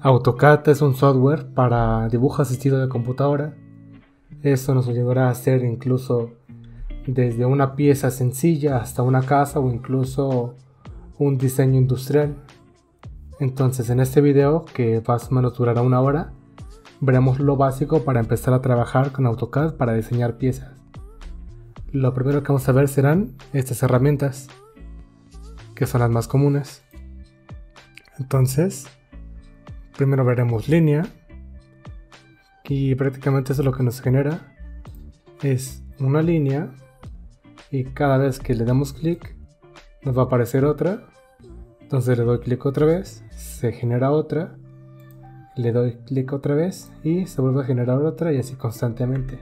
AutoCAD es un software para dibujo asistido de computadora. Esto nos ayudará a hacer incluso desde una pieza sencilla hasta una casa o incluso un diseño industrial. Entonces en este video, que más o menos durará una hora, veremos lo básico para empezar a trabajar con AutoCAD para diseñar piezas. Lo primero que vamos a ver serán estas herramientas, que son las más comunes. Entonces, primero veremos línea, y prácticamente eso es lo que nos genera, es una línea, y cada vez que le damos clic nos va a aparecer otra. Entonces le doy clic otra vez, se genera otra, le doy clic otra vez y se vuelve a generar otra, y así constantemente.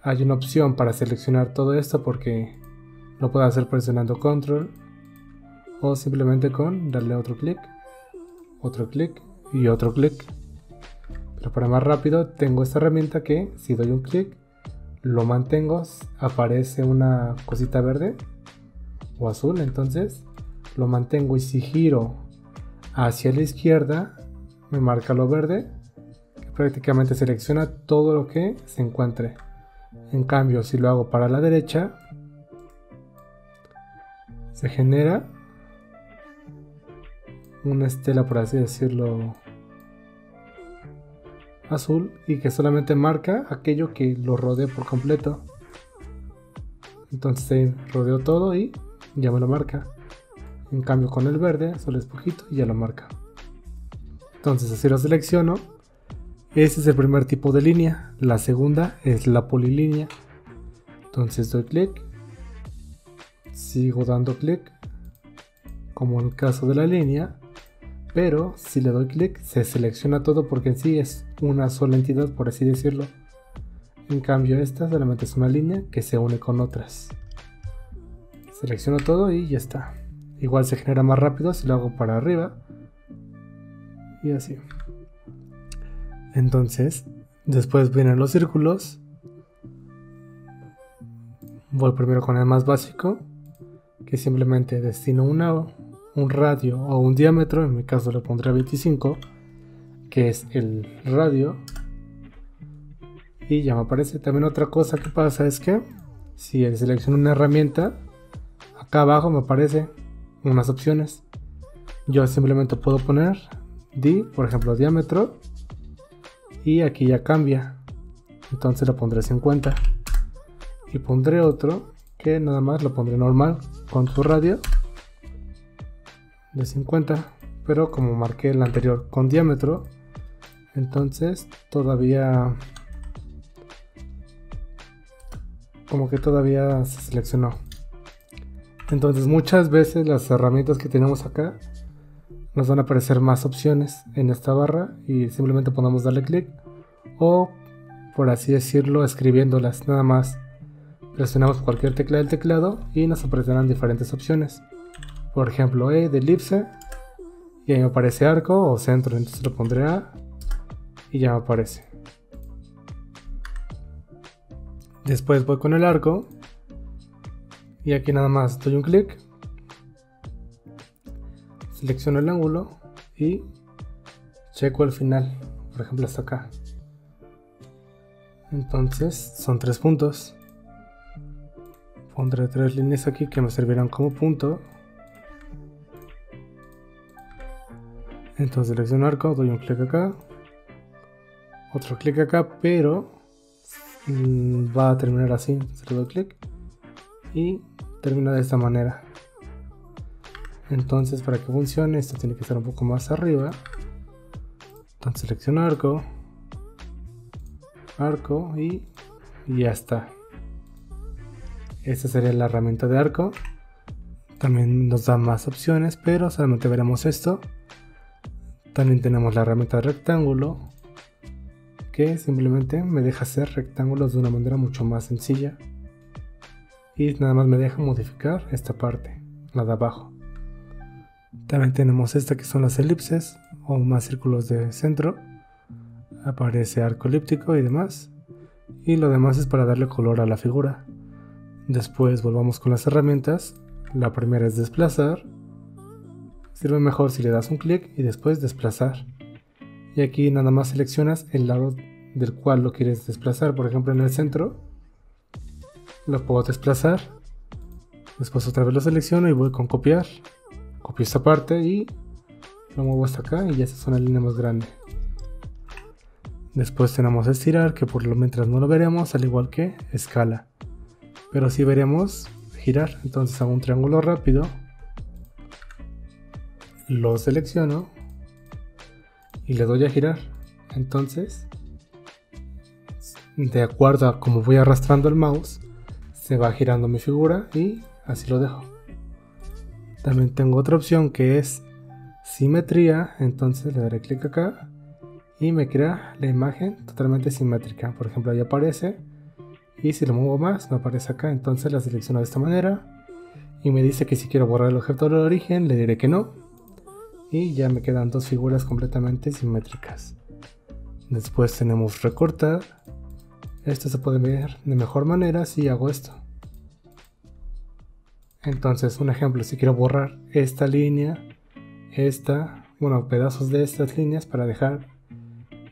Hay una opción para seleccionar todo esto porque lo puedo hacer presionando control o simplemente con darle otro clic y otro clic. Pero para más rápido tengo esta herramienta que si doy un clic, lo mantengo, aparece una cosita verde o azul, entonces lo mantengo, y si giro hacia la izquierda me marca lo verde, que prácticamente selecciona todo lo que se encuentre. En cambio, si lo hago para la derecha, se genera una estela, por así decirlo, azul, y que solamente marca aquello que lo rodee por completo. Entonces rodeo todo y ya me lo marca. En cambio con el verde solo es poquito y ya lo marca. Entonces así lo selecciono. Este es el primer tipo de línea. La segunda es la polilínea. Entonces doy clic, sigo dando clic, como en el caso de la línea, pero si le doy clic se selecciona todo porque en sí es una sola entidad, por así decirlo. En cambio esta solamente es una línea que se une con otras. Selecciono todo y ya está. Igual se genera más rápido si lo hago para arriba y así. Entonces después vienen los círculos. Voy primero con el más básico, que simplemente destino un radio o un diámetro. En mi caso le pondré 25, que es el radio, y ya me aparece. También otra cosa que pasa es que si selecciono una herramienta, acá abajo me aparece unas opciones. Yo simplemente puedo poner por ejemplo diámetro, y aquí ya cambia. Entonces lo pondré 50 y pondré otro que nada más lo pondré normal con su radio de 50, pero como marqué el anterior con diámetro, entonces todavía se seleccionó. Entonces muchas veces las herramientas que tenemos acá nos van a aparecer más opciones en esta barra, y simplemente podemos darle clic, o por así decirlo escribiéndolas. Nada más presionamos cualquier tecla del teclado y nos aparecerán diferentes opciones. Por ejemplo de elipse, y ahí me aparece arco o centro, entonces lo pondré A y ya me aparece. Después voy con el arco y aquí nada más doy un clic, selecciono el ángulo y checo el final, por ejemplo hasta acá. Entonces son 3 puntos. Pondré 3 líneas aquí que me servirán como punto. Entonces selecciono arco, doy un clic acá, otro clic acá, pero va a terminar así. Entonces le doy clic y termina de esta manera. Entonces para que funcione esto tiene que estar un poco más arriba. Entonces selecciono arco y ya está. Esta sería la herramienta de arco. También nos da más opciones, pero solamente veremos esto. También tenemos la herramienta de rectángulo, que simplemente me deja hacer rectángulos de una manera mucho más sencilla, y nada más me deja modificar esta parte, la de abajo. También tenemos esta que son las elipses o más círculos de centro. Aparece arco elíptico y demás, y lo demás es para darle color a la figura. Después volvamos con las herramientas. La primera es desplazar, sirve mejor si le das un clic y después desplazar. Y aquí nada más seleccionas el lado del cual lo quieres desplazar. Por ejemplo, en el centro lo puedo desplazar. Después otra vez lo selecciono y voy con copiar. Copio esta parte y lo muevo hasta acá y ya se es una línea más grande. Después tenemos estirar, que por lo mientras no lo veremos, al igual que escala. Pero sí veremos girar. Entonces hago un triángulo rápido. Lo selecciono y le doy a girar. Entonces, de acuerdo a cómo voy arrastrando el mouse, se va girando mi figura y así lo dejo. También tengo otra opción que es simetría. Entonces le daré clic acá y me crea la imagen totalmente simétrica. Por ejemplo, ahí aparece, y si lo muevo más me aparece acá. Entonces la selecciono de esta manera y me dice que si quiero borrar el objeto de origen, le diré que no, y ya me quedan dos figuras completamente simétricas. Después tenemos recortar. Esto se puede ver de mejor manera si hago esto. Entonces, un ejemplo, si quiero borrar esta línea, pedazos de estas líneas para dejar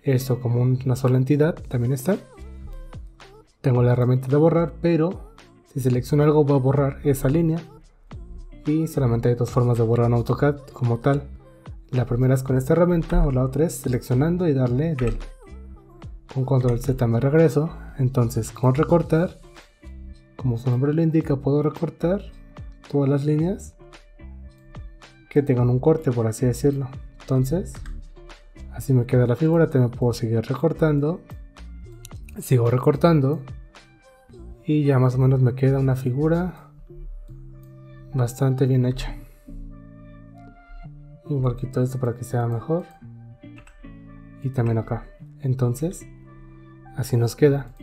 esto como una sola entidad, también está. Tengo la herramienta de borrar, pero si selecciono algo va a borrar esa línea, y solamente hay dos formas de borrar en AutoCAD como tal. La primera es con esta herramienta, o la otra es seleccionando y darle del. Con control Z me regreso. Entonces con recortar, como su nombre lo indica, puedo recortar todas las líneas que tengan un corte, por así decirlo. Entonces así me queda la figura. También puedo seguir recortando. Sigo recortando y ya más o menos me queda una figura bastante bien hecha. Igual quito esto para que sea mejor, y también acá. Entonces así nos queda.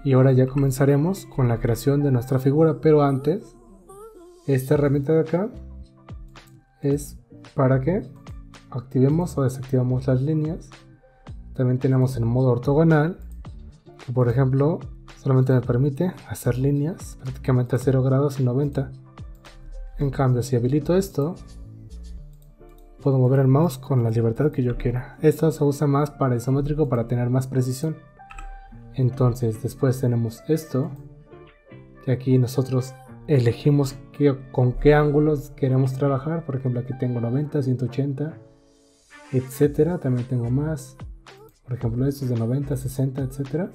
Y ahora ya comenzaremos con la creación de nuestra figura, pero antes, esta herramienta de acá es para que activemos o desactivemos las líneas. También tenemos el modo ortogonal, que por ejemplo solamente me permite hacer líneas prácticamente a 0 grados y 90. En cambio, si habilito esto, puedo mover el mouse con la libertad que yo quiera. Esto se usa más para isométrico, para tener más precisión. Entonces después tenemos esto, que aquí nosotros elegimos con qué ángulos queremos trabajar. Por ejemplo, aquí tengo 90, 180, etcétera. También tengo más. Por ejemplo, estos de 90, 60, etcétera.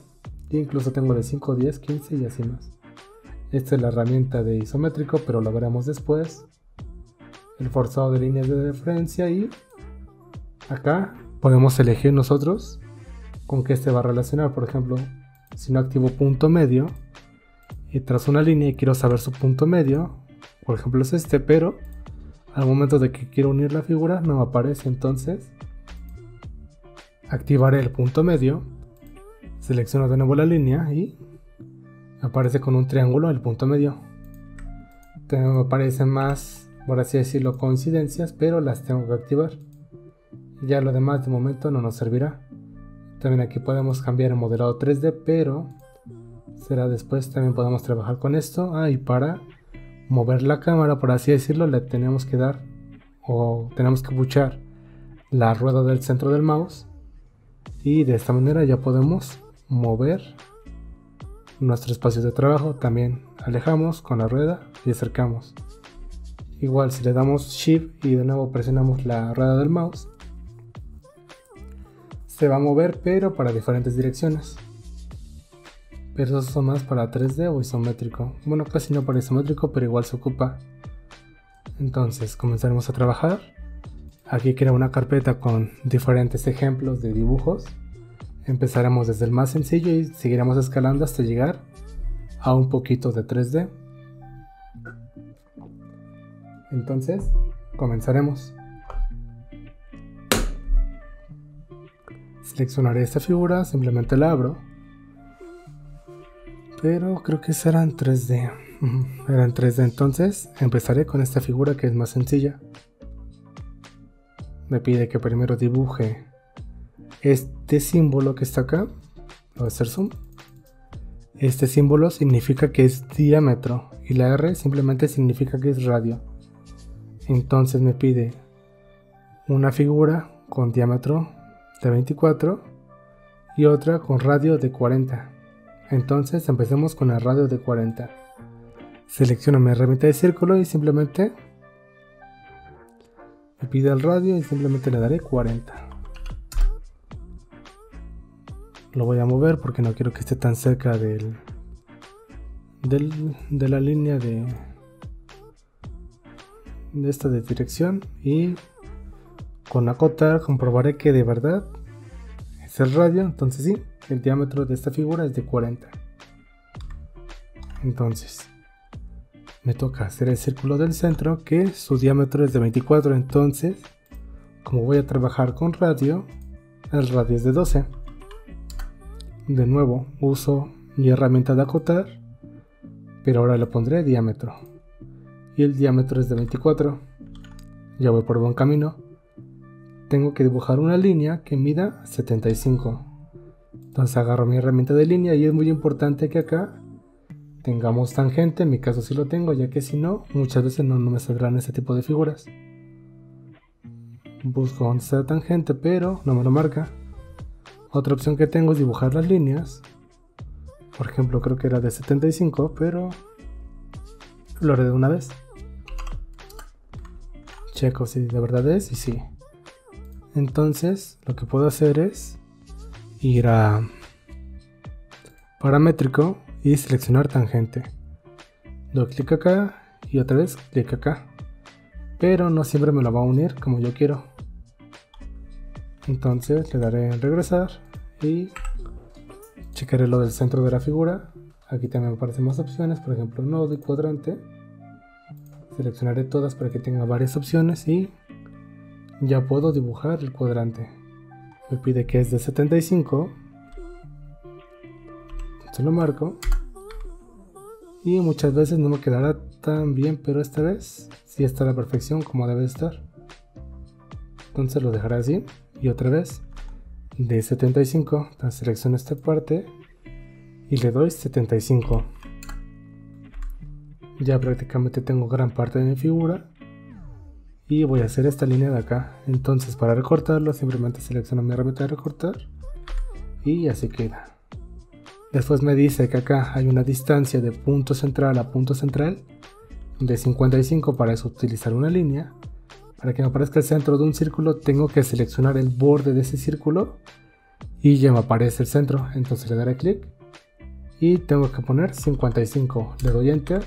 E incluso tengo de 5, 10, 15 y así más. Esta es la herramienta de isométrico, pero lo veremos después. El forzado de líneas de referencia, y acá podemos elegir nosotros con qué se va a relacionar. Por ejemplo, si no activo punto medio y trazo una línea y quiero saber su punto medio, por ejemplo es este, pero al momento de que quiero unir la figura no me aparece. Entonces activaré el punto medio, selecciono de nuevo la línea y aparece con un triángulo el punto medio. También me aparecen más, por así decirlo, coincidencias, pero las tengo que activar. Ya lo demás de momento no nos servirá. También aquí podemos cambiar el modelado 3D, pero será después. También podemos trabajar con esto. Y para mover la cámara, por así decirlo, le tenemos que dar, o tenemos que buchar la rueda del centro del mouse, y de esta manera ya podemos mover nuestro espacio de trabajo. También alejamos con la rueda y acercamos. Igual si le damos Shift y de nuevo presionamos la rueda del mouse, se va a mover, pero para diferentes direcciones. Pero eso son más para 3D o isométrico. Bueno, casi no para isométrico, pero igual se ocupa. Entonces comenzaremos a trabajar. Aquí creo una carpeta con diferentes ejemplos de dibujos. Empezaremos desde el más sencillo y seguiremos escalando hasta llegar a un poquito de 3D. Entonces comenzaremos. Seleccionaré esta figura, simplemente la abro, pero creo que será en 3D. Era en 3D, entonces empezaré con esta figura que es más sencilla. Me pide que primero dibuje este símbolo que está acá. Voy a hacer zoom. Este símbolo significa que es diámetro y la R simplemente significa que es radio. Entonces me pide una figura con diámetro de 24 y otra con radio de 40. Entonces empecemos con el radio de 40. Selecciono mi herramienta de círculo y simplemente me pide el radio y simplemente le daré 40. Lo voy a mover porque no quiero que esté tan cerca de la línea de esta de dirección, y con acotar comprobaré que de verdad es el radio. Entonces sí, el diámetro de esta figura es de 40. Entonces me toca hacer el círculo del centro, que su diámetro es de 24. Entonces, como voy a trabajar con radio, el radio es de 12. De nuevo uso mi herramienta de acotar, pero ahora le pondré diámetro, y el diámetro es de 24. Ya voy por buen camino. Tengo que dibujar una línea que mida 75. Entonces agarro mi herramienta de línea, y es muy importante que acá tengamos tangente. En mi caso sí lo tengo, ya que si no, muchas veces no me saldrán ese tipo de figuras. Busco donde está la tangente, pero no me lo marca. Otra opción que tengo es dibujar las líneas. Por ejemplo, creo que era de 75, pero lo haré de una vez. Checo si de verdad es, y sí. Entonces lo que puedo hacer es ir a paramétrico y seleccionar tangente. Doy clic acá y otra vez clic acá, pero no siempre me lo va a unir como yo quiero. Entonces le daré en regresar y checaré lo del centro de la figura. Aquí también me aparecen más opciones, por ejemplo nodo y cuadrante. Seleccionaré todas para que tenga varias opciones y ya puedo dibujar el cuadrante. Me pide que es de 75. Se lo marco. Y muchas veces no me quedará tan bien, pero esta vez sí está a la perfección como debe estar. Entonces lo dejaré así. Y otra vez de 75. Entonces selecciono esta parte y le doy 75. Ya prácticamente tengo gran parte de mi figura. Y voy a hacer esta línea de acá. Entonces para recortarlo simplemente selecciono mi herramienta de recortar. Y así queda. Después me dice que acá hay una distancia de punto central a punto central de 55. Para eso utilizar una línea. Para que me aparezca el centro de un círculo tengo que seleccionar el borde de ese círculo. Y ya me aparece el centro. Entonces le daré clic. Y tengo que poner 55. Le doy enter.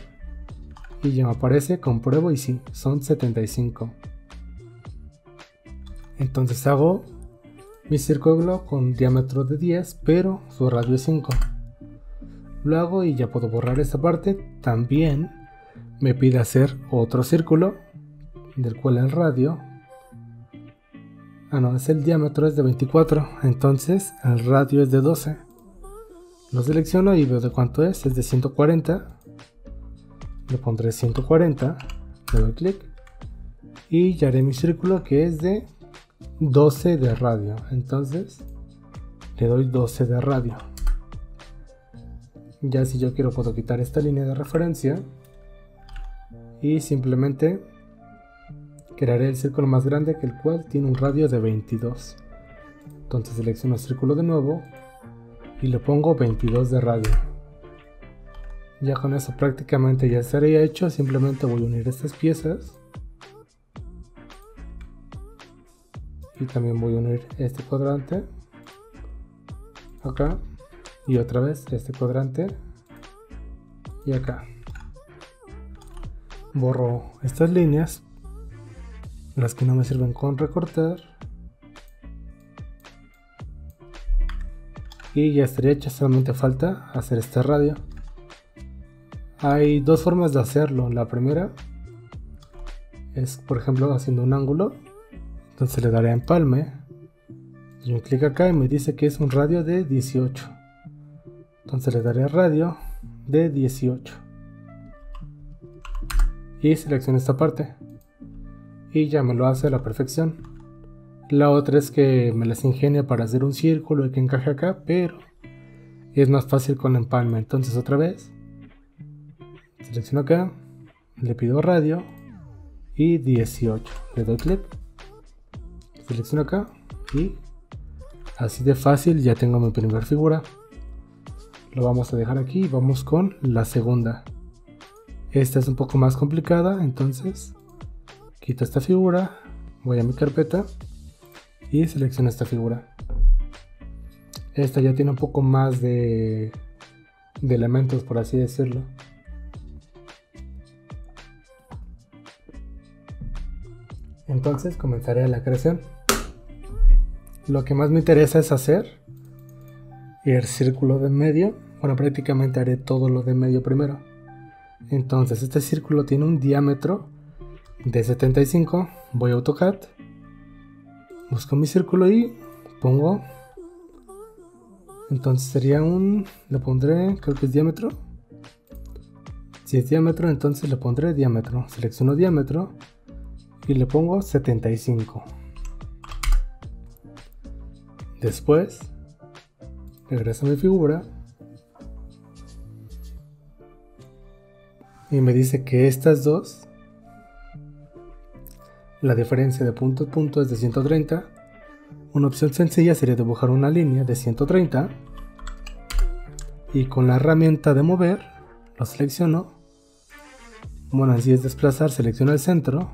Y ya me aparece, compruebo y sí, son 75. Entonces hago mi círculo con diámetro de 10, pero su radio es 5. Lo hago y ya puedo borrar esta parte. También me pide hacer otro círculo, del cual el radio... el diámetro es de 24, entonces el radio es de 12. Lo selecciono y veo de cuánto es de 140. Le pondré 140, le doy clic y ya haré mi círculo que es de 12 de radio. Entonces le doy 12 de radio. Ya si yo quiero puedo quitar esta línea de referencia y simplemente crearé el círculo más grande, que el cual tiene un radio de 22. Entonces selecciono el círculo de nuevo y le pongo 22 de radio. Ya con eso prácticamente ya estaría hecho. Simplemente voy a unir estas piezas. Y también voy a unir este cuadrante acá. Y otra vez este cuadrante. Y acá. Borro estas líneas, las que no me sirven con recortar. Y ya estaría hecho. Solamente falta hacer este radio. Hay dos formas de hacerlo. La primera es, por ejemplo, haciendo un ángulo. Entonces le daré a empalme y un clic acá y me dice que es un radio de 18. Entonces le daré radio de 18 y selecciono esta parte y ya me lo hace a la perfección. La otra es que me las ingenia para hacer un círculo y que encaje acá, pero es más fácil con empalme. Entonces otra vez selecciono acá, le pido radio y 18. Le doy clic, selecciono acá y así de fácil ya tengo mi primera figura. Lo vamos a dejar aquí y vamos con la segunda. Esta es un poco más complicada, entonces quito esta figura, voy a mi carpeta y selecciono esta figura. Esta ya tiene un poco más de elementos, por así decirlo. Entonces comenzaré la creación. Lo que más me interesa es hacer el círculo de en medio. Bueno, prácticamente haré todo lo de en medio primero. Entonces este círculo tiene un diámetro de 75. Voy a AutoCAD, busco mi círculo y pongo. Entonces sería le pondré, creo que es diámetro. Si es diámetro, entonces le pondré diámetro. Selecciono diámetro y le pongo 75. Después regreso a mi figura y me dice que estas dos, la diferencia de punto a punto es de 130. Una opción sencilla sería dibujar una línea de 130 y con la herramienta de mover lo selecciono. Bueno, así es desplazar, selecciono el centro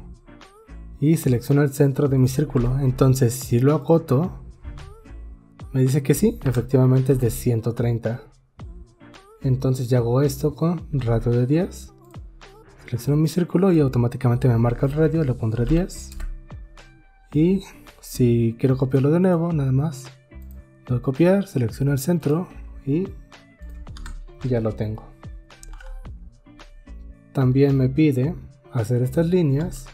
y selecciono el centro de mi círculo. Entonces si lo acoto, me dice que sí, efectivamente es de 130. Entonces ya hago esto con radio de 10. Selecciono mi círculo y automáticamente me marca el radio, le pondré 10. Y si quiero copiarlo de nuevo, nada más doy copiar, selecciono el centro y ya lo tengo. También me pide hacer estas líneas,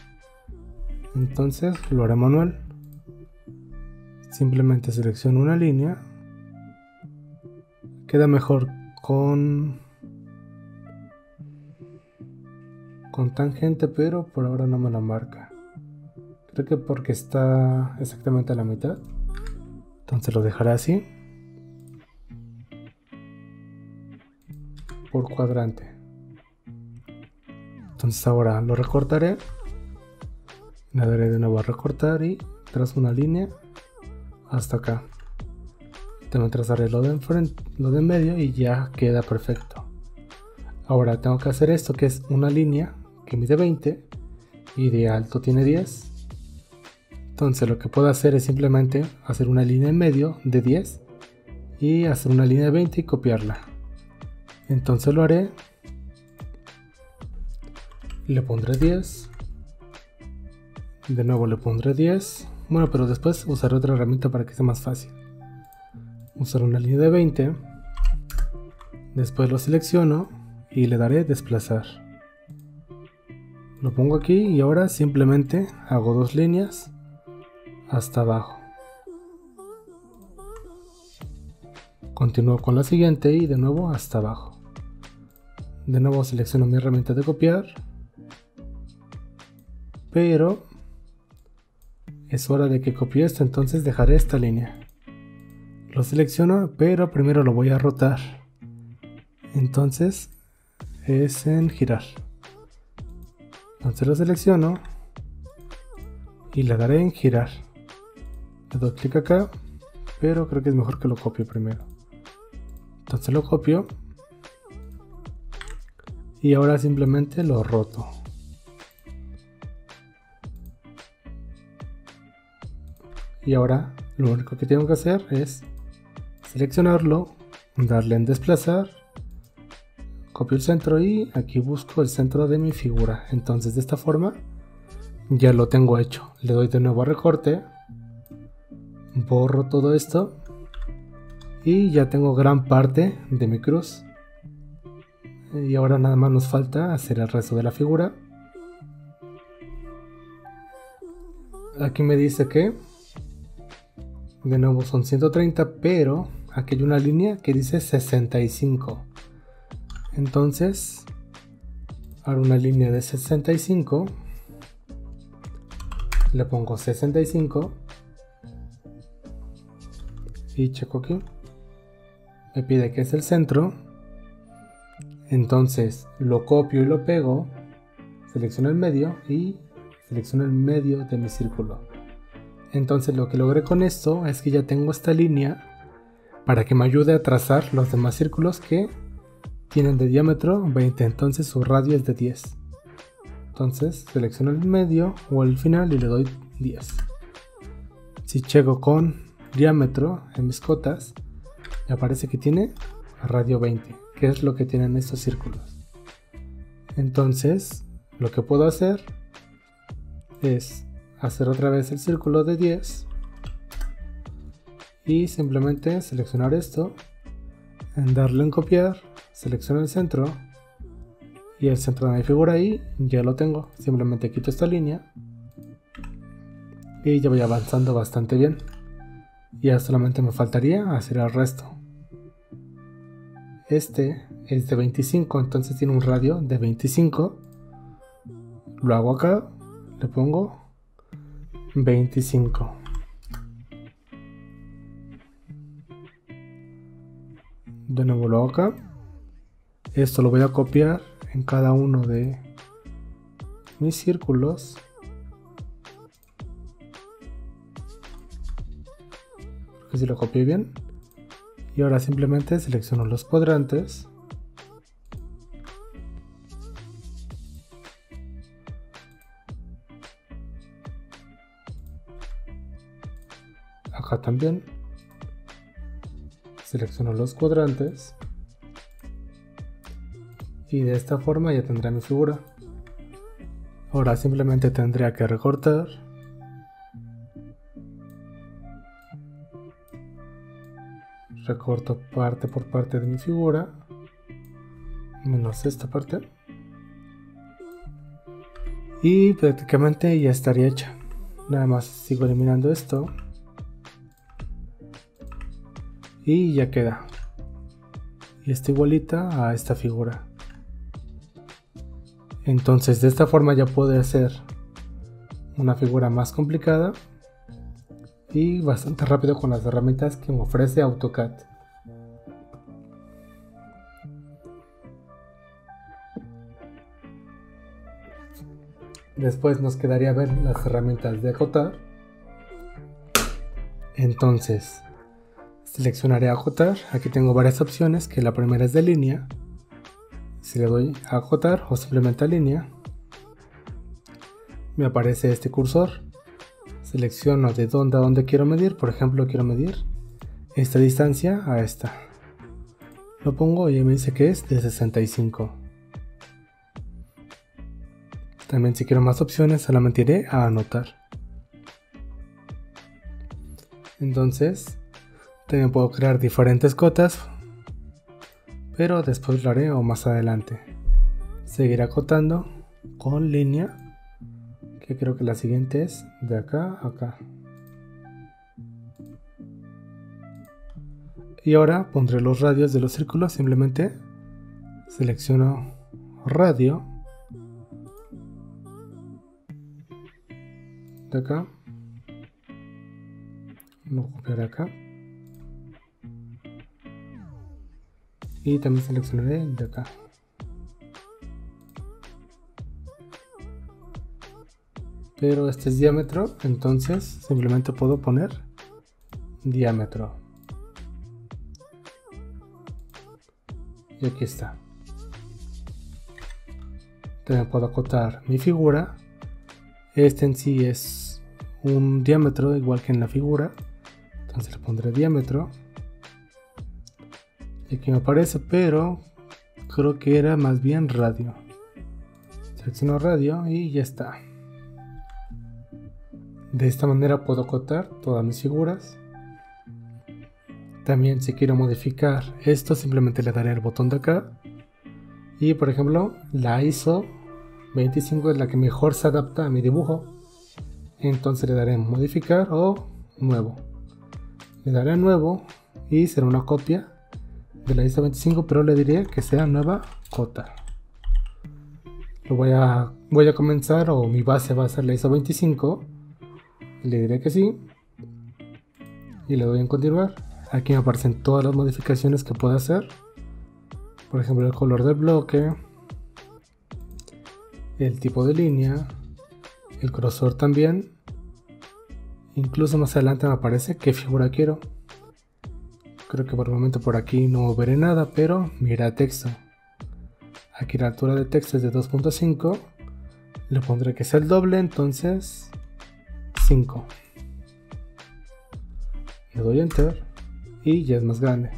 entonces lo haré manual. Simplemente selecciono una línea. Queda mejor con tangente, pero por ahora no me la marca. Creo que porque está exactamente a la mitad. Entonces lo dejaré así. Por cuadrante. Entonces ahora lo recortaré. Le daré de nuevo a recortar y trazo una línea hasta acá. También trazaré lo de enfrente, lo de en medio y ya queda perfecto. Ahora tengo que hacer esto, que es una línea que mide 20 y de alto tiene 10. Entonces lo que puedo hacer es simplemente hacer una línea en medio de 10 y hacer una línea de 20 y copiarla. Entonces lo haré. Le pondré 10. De nuevo le pondré 10. Bueno, pero después usaré otra herramienta para que sea más fácil. Usar una línea de 20. Después lo selecciono y le daré desplazar. Lo pongo aquí y ahora simplemente hago dos líneas hasta abajo. Continúo con la siguiente y de nuevo hasta abajo. De nuevo selecciono mi herramienta de copiar. Pero es hora de que copie esto, entonces dejaré esta línea. Lo selecciono, pero primero lo voy a rotar. Entonces es en girar. Entonces lo selecciono y le daré en girar. Le doy clic acá, pero creo que es mejor que lo copie primero. Entonces lo copio y ahora simplemente lo roto. Y ahora lo único que tengo que hacer es seleccionarlo, darle en desplazar, copio el centro y aquí busco el centro de mi figura. Entonces de esta forma ya lo tengo hecho. Le doy de nuevo a recorte, borro todo esto y ya tengo gran parte de mi cruz. Y ahora nada más nos falta hacer el resto de la figura. Aquí me dice que de nuevo son 130, pero aquí hay una línea que dice 65. Entonces haré una línea de 65. Le pongo 65 y checo aquí. Me pide que es el centro. Entonces lo copio y lo pego. Selecciono el medio y selecciono el medio de mi círculo. Entonces lo que logré con esto es que ya tengo esta línea para que me ayude a trazar los demás círculos que tienen de diámetro 20, entonces su radio es de 10. Entonces selecciono el medio o el final y le doy 10. Si checo con diámetro en mis cotas, me aparece que tiene radio 20, que es lo que tienen estos círculos. Entonces lo que puedo hacer es hacer otra vez el círculo de 10 y simplemente seleccionar esto, en darle en copiar, selecciono el centro y el centro de mi figura ahí ya lo tengo. Simplemente quito esta línea y ya voy avanzando bastante bien. Ya solamente me faltaría hacer el resto. Este es de 25, entonces tiene un radio de 25. Lo hago acá, le pongo 25. De nuevo lo hago acá. Esto lo voy a copiar en cada uno de mis círculos. Porque si lo copié bien. Y ahora simplemente selecciono los cuadrantes. Acá también. Selecciono los cuadrantes. Y de esta forma ya tendré mi figura. Ahora simplemente tendría que recortar. Recorto parte por parte de mi figura, menos esta parte. Y prácticamente ya estaría hecha. Nada más sigo eliminando esto. Y ya queda. Y está igualita a esta figura. Entonces de esta forma ya puedo hacer una figura más complicada y bastante rápido con las herramientas que me ofrece AutoCAD. Después nos quedaría ver las herramientas de acotar. Entonces seleccionaré acotar. Aquí tengo varias opciones, que la primera es de línea. Si le doy a acotar o simplemente a línea, me aparece este cursor. Selecciono de dónde a dónde quiero medir. Por ejemplo, quiero medir esta distancia a esta. Lo pongo y me dice que es de 65. También si quiero más opciones solamente iré a anotar. Entonces también puedo crear diferentes cotas, pero después lo haré o más adelante. Seguiré acotando con línea, que creo que la siguiente es de acá a acá. Y ahora pondré los radios de los círculos. Simplemente selecciono radio de acá, lo copiaré acá y también seleccionaré de acá. Pero este es diámetro, entonces simplemente puedo poner diámetro. Y aquí está. También puedo acotar mi figura. Este en sí es un diámetro igual que en la figura, entonces le pondré diámetro. Y aquí me aparece, pero creo que era más bien radio. Selecciono radio y ya está. De esta manera puedo acotar todas mis figuras. También si quiero modificar esto, simplemente le daré el botón de acá. Y por ejemplo, la ISO 25 es la que mejor se adapta a mi dibujo. Entonces le daré modificar o nuevo. Le daré nuevo y será una copia de la ISO 25, pero le diré que sea nueva cota. Voy a comenzar, o mi base va a ser la ISO 25. Le diré que sí y le doy en continuar. Aquí me aparecen todas las modificaciones que puedo hacer. Por ejemplo, el color del bloque, el tipo de línea, el cursor también. Incluso más adelante me aparece qué figura quiero. Creo que por el momento por aquí no veré nada, pero mira texto. Aquí la altura de texto es de 2.5. Le pondré que sea el doble, entonces 5. Le doy enter y ya es más grande.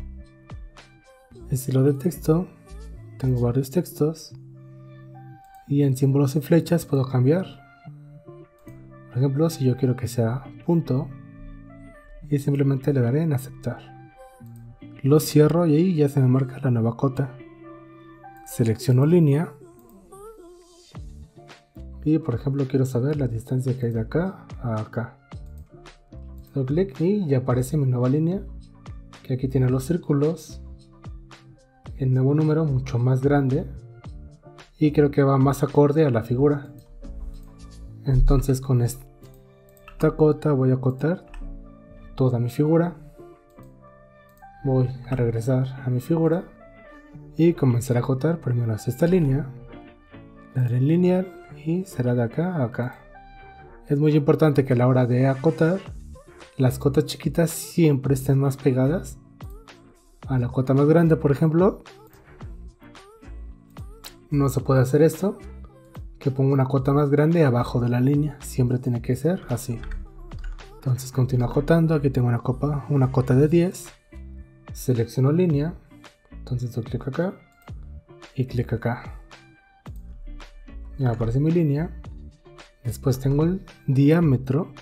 Estilo de texto, tengo varios textos y en símbolos y flechas puedo cambiar. Por ejemplo, si yo quiero que sea punto, y simplemente le daré en aceptar. Lo cierro y ahí ya se me marca la nueva cota. Selecciono línea y por ejemplo quiero saber la distancia que hay de acá a acá. Doy clic y ya aparece mi nueva línea, que aquí tiene los círculos, el nuevo número mucho más grande y creo que va más acorde a la figura. Entonces con esta cota voy a acotar toda mi figura. Voy a regresar a mi figura y comenzar a acotar. Primero hacia esta línea, le daré en lineal y será de acá a acá. Es muy importante que a la hora de acotar, las cotas chiquitas siempre estén más pegadas a la cota más grande. Por ejemplo, no se puede hacer esto, que ponga una cota más grande abajo de la línea. Siempre tiene que ser así. Entonces continúo acotando. Aquí tengo una cota de 10. Selecciono línea, entonces doy clic acá y clic acá. Ya aparece mi línea. Después tengo el diámetro.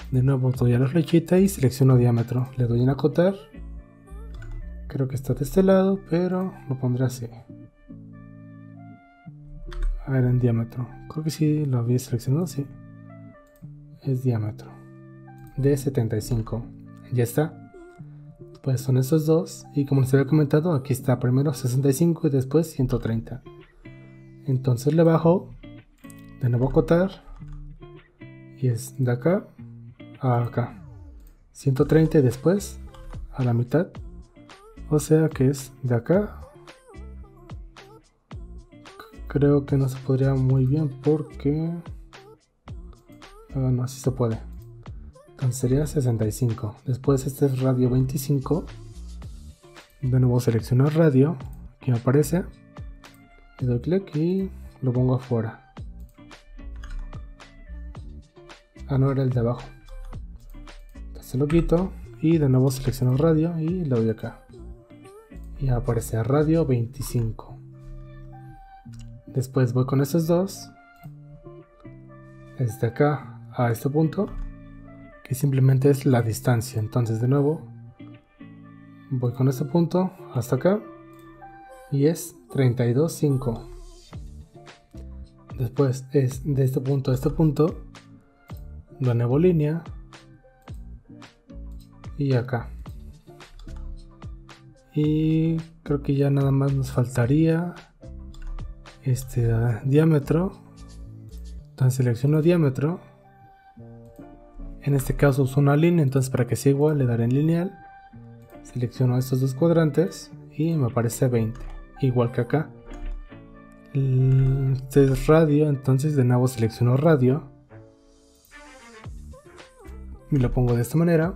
De nuevo doy a la flechita y selecciono diámetro. Le doy en acotar. Creo que está de este lado, pero lo pondré así. A ver, en diámetro. Creo que sí lo había seleccionado, sí. Es diámetro de 75. Ya está. Pues son estos dos, y como les había comentado, aquí está primero 65 y después 130. Entonces le bajo, de nuevo acotar, y es de acá a acá. 130 y después a la mitad, o sea que es de acá. Creo que no se podría muy bien porque... no, sí se puede. Entonces sería 65. Después este es radio 25. De nuevo selecciono radio. Aquí me aparece. Le doy clic y lo pongo afuera. No era el de abajo. Entonces lo quito y de nuevo selecciono radio y le doy acá. Y aparece radio 25. Después voy con estos dos. Desde acá a este punto, que simplemente es la distancia. Entonces de nuevo voy con este punto hasta acá y es 32,5. Después es de este punto a este punto, de nuevo línea y acá. Y creo que ya nada más nos faltaría este diámetro. Entonces selecciono diámetro. En este caso uso una línea, entonces para que sea igual le daré en lineal. Selecciono estos dos cuadrantes y me aparece 20, igual que acá. Este es radio, entonces de nuevo selecciono radio y lo pongo de esta manera.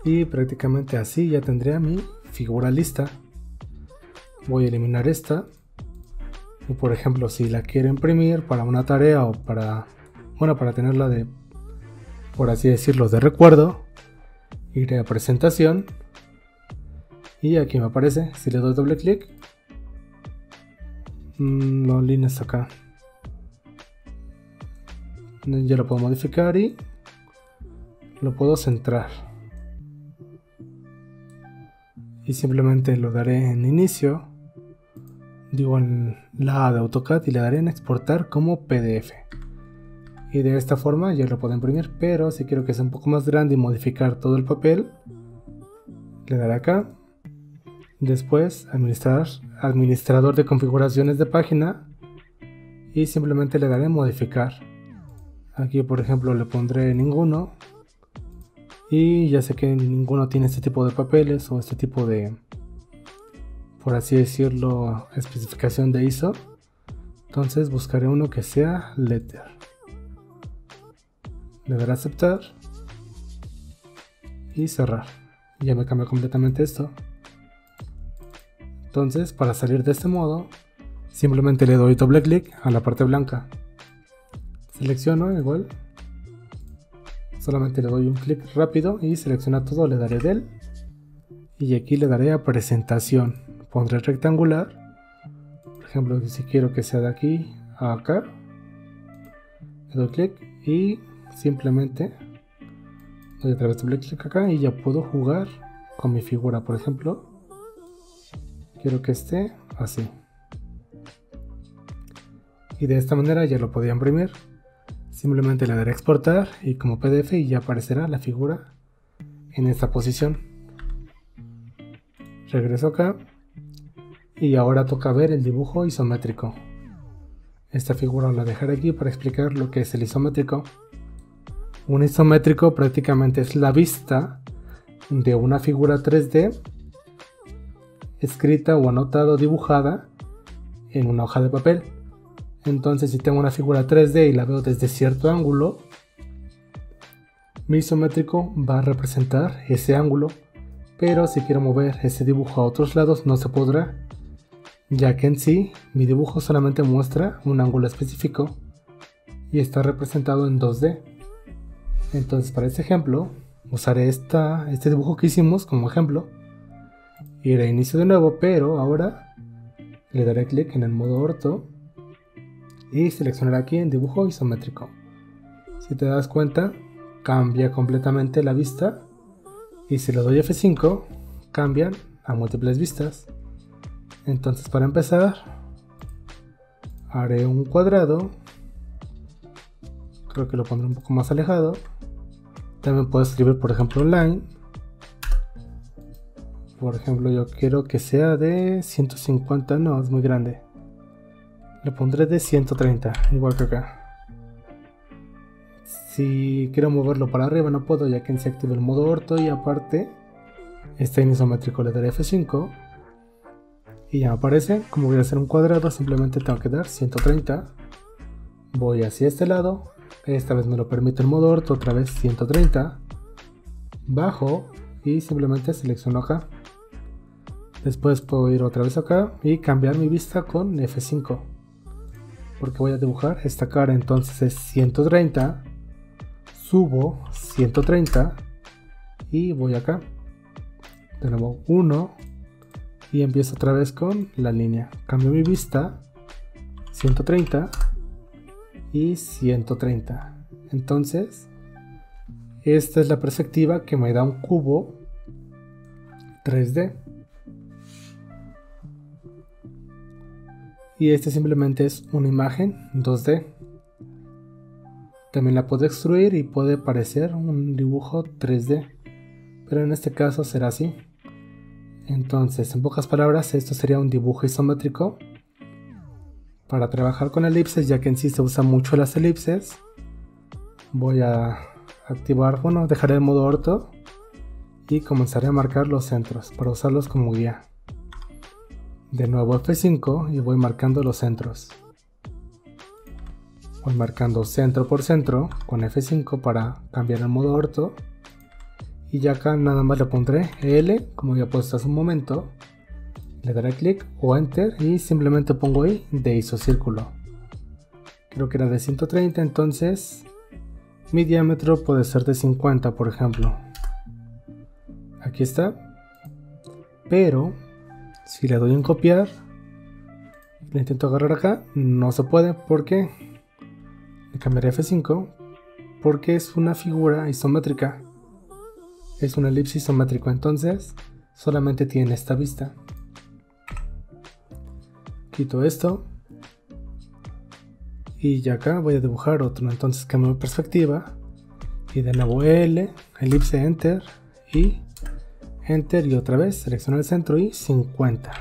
Y prácticamente así ya tendría mi figura lista. Voy a eliminar esta. Y por ejemplo, si la quiero imprimir para una tarea o para... bueno, para tenerla de, por así decirlo, de recuerdo, iré a presentación y aquí me aparece. Si le doy doble clic, los líneas acá ya lo puedo modificar y lo puedo centrar y simplemente lo daré en inicio, digo en la A de AutoCAD, y le daré en exportar como PDF. Y de esta forma ya lo puedo imprimir, pero si quiero que sea un poco más grande y modificar todo el papel, le daré acá. Después administrador de configuraciones de página y simplemente le daré modificar. Aquí por ejemplo le pondré ninguno y ya sé que ninguno tiene este tipo de papeles o este tipo de, por así decirlo, especificación de ISO. Entonces buscaré uno que sea letter. Le daré a aceptar y cerrar. Ya me cambia completamente esto. Entonces, para salir de este modo, simplemente le doy doble clic a la parte blanca. Selecciono igual. Solamente le doy un clic rápido y selecciona todo, le daré del. Y aquí le daré a presentación. Pondré rectangular. Por ejemplo, si quiero que sea de aquí a acá, le doy clic y simplemente doy otra vez doble clic acá y ya puedo jugar con mi figura. Por ejemplo, quiero que esté así. Y de esta manera ya lo podía imprimir. Simplemente le daré a exportar y como PDF y ya aparecerá la figura en esta posición. Regreso acá y ahora toca ver el dibujo isométrico. Esta figura la dejaré aquí para explicar lo que es el isométrico. Un isométrico prácticamente es la vista de una figura 3D escrita o anotada o dibujada en una hoja de papel. Entonces, si tengo una figura 3D y la veo desde cierto ángulo, mi isométrico va a representar ese ángulo, pero si quiero mover ese dibujo a otros lados no se podrá, ya que en sí mi dibujo solamente muestra un ángulo específico y está representado en 2D. Entonces, para este ejemplo usaré este dibujo que hicimos como ejemplo. Iré a inicio de nuevo, pero ahora le daré clic en el modo orto y seleccionaré aquí en dibujo isométrico. Si te das cuenta, cambia completamente la vista, y si le doy F5 cambian a múltiples vistas. Entonces, para empezar, haré un cuadrado. Creo que lo pondré un poco más alejado. También puedo escribir, por ejemplo, line. Por ejemplo, yo quiero que sea de 150, no, es muy grande. Le pondré de 130, igual que acá. Si quiero moverlo para arriba no puedo, ya que se activa el modo orto y aparte está en isométrico. Le daré F5 y ya me aparece. Como voy a hacer un cuadrado, simplemente tengo que dar 130. Voy hacia este lado, esta vez me lo permite el modo orto, otra vez 130. Bajo y simplemente selecciono acá. Después puedo ir otra vez acá y cambiar mi vista con F5, porque voy a dibujar esta cara. Entonces es 130, subo 130 y voy acá de nuevo 1 y empiezo otra vez con la línea. Cambio mi vista, 130 y 130. Entonces esta es la perspectiva que me da un cubo 3D. Y este simplemente es una imagen 2D. También la puedo extruir y puede parecer un dibujo 3D, pero en este caso será así. Entonces, en pocas palabras, esto sería un dibujo isométrico para trabajar con elipses, ya que en sí se usa mucho las elipses. Voy a activar, bueno, dejaré el modo orto y comenzaré a marcar los centros para usarlos como guía. De nuevo F5 y voy marcando los centros. Voy marcando centro por centro con F5 para cambiar el modo orto. Y ya acá nada más le pondré L, como ya he puesto hace un momento. Le daré clic o Enter y simplemente pongo ahí de isocírculo. Creo que era de 130, entonces mi diámetro puede ser de 50, por ejemplo. Aquí está. Pero si le doy en copiar, le intento agarrar acá, no se puede porque le cambiaré F5, porque es una figura isométrica, es un elipse isométrico, entonces solamente tiene esta vista. Quito esto y ya acá voy a dibujar otro. Entonces cambio de perspectiva y de nuevo L, elipse, Enter y Enter y otra vez selecciono el centro y 50.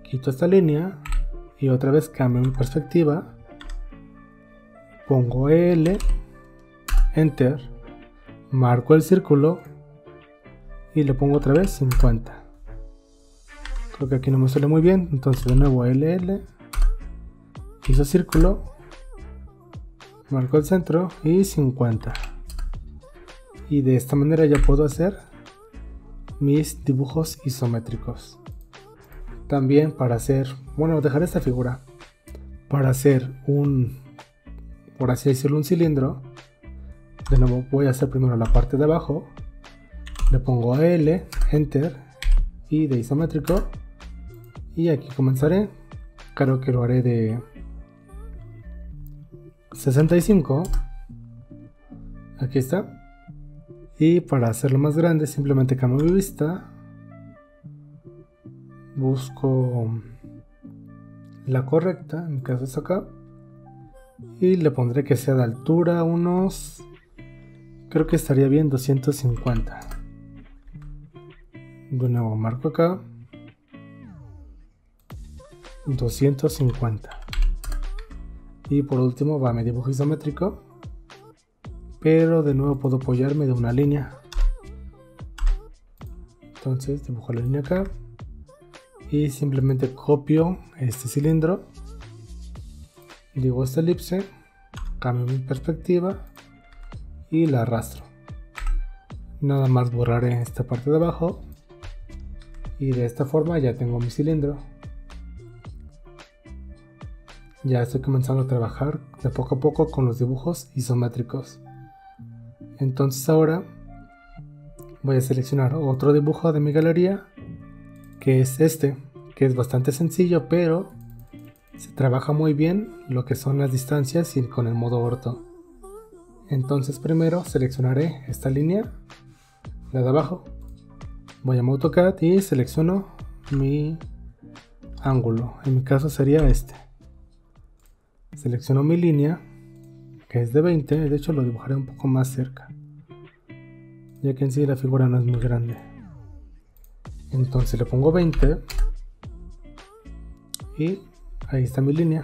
Quito esta línea y otra vez cambio mi perspectiva, pongo L, Enter, marco el círculo y le pongo otra vez 50. Creo que aquí no me sale muy bien, entonces de nuevo LL, hizo círculo, marco el centro y 50. Y de esta manera ya puedo hacer mis dibujos isométricos. También para hacer, bueno, dejar esta figura para hacer un, por así decirlo, un cilindro. De nuevo voy a hacer primero la parte de abajo, le pongo L, Enter y de isométrico, y aquí comenzaré. Creo que lo haré de 65, aquí está. Y para hacerlo más grande simplemente cambio mi vista, busco la correcta, en mi caso es acá, y le pondré que sea de altura unos, creo que estaría bien 250. De nuevo marco acá 250. Y por último va mi dibujo isométrico, pero de nuevo puedo apoyarme de una línea. Entonces dibujo la línea acá y simplemente copio este cilindro, digo esta elipse, cambio mi perspectiva y la arrastro. Nada más borraré esta parte de abajo y de esta forma ya tengo mi cilindro. Ya estoy comenzando a trabajar de poco a poco con los dibujos isométricos. Entonces ahora voy a seleccionar otro dibujo de mi galería, que es este, que es bastante sencillo, pero se trabaja muy bien lo que son las distancias y con el modo orto. Entonces primero seleccionaré esta línea, la de abajo, voy a AutoCAD y selecciono mi ángulo, en mi caso sería este. Selecciono mi línea, que es de 20, de hecho lo dibujaré un poco más cerca, ya que en sí la figura no es muy grande. Entonces le pongo 20 y ahí está mi línea.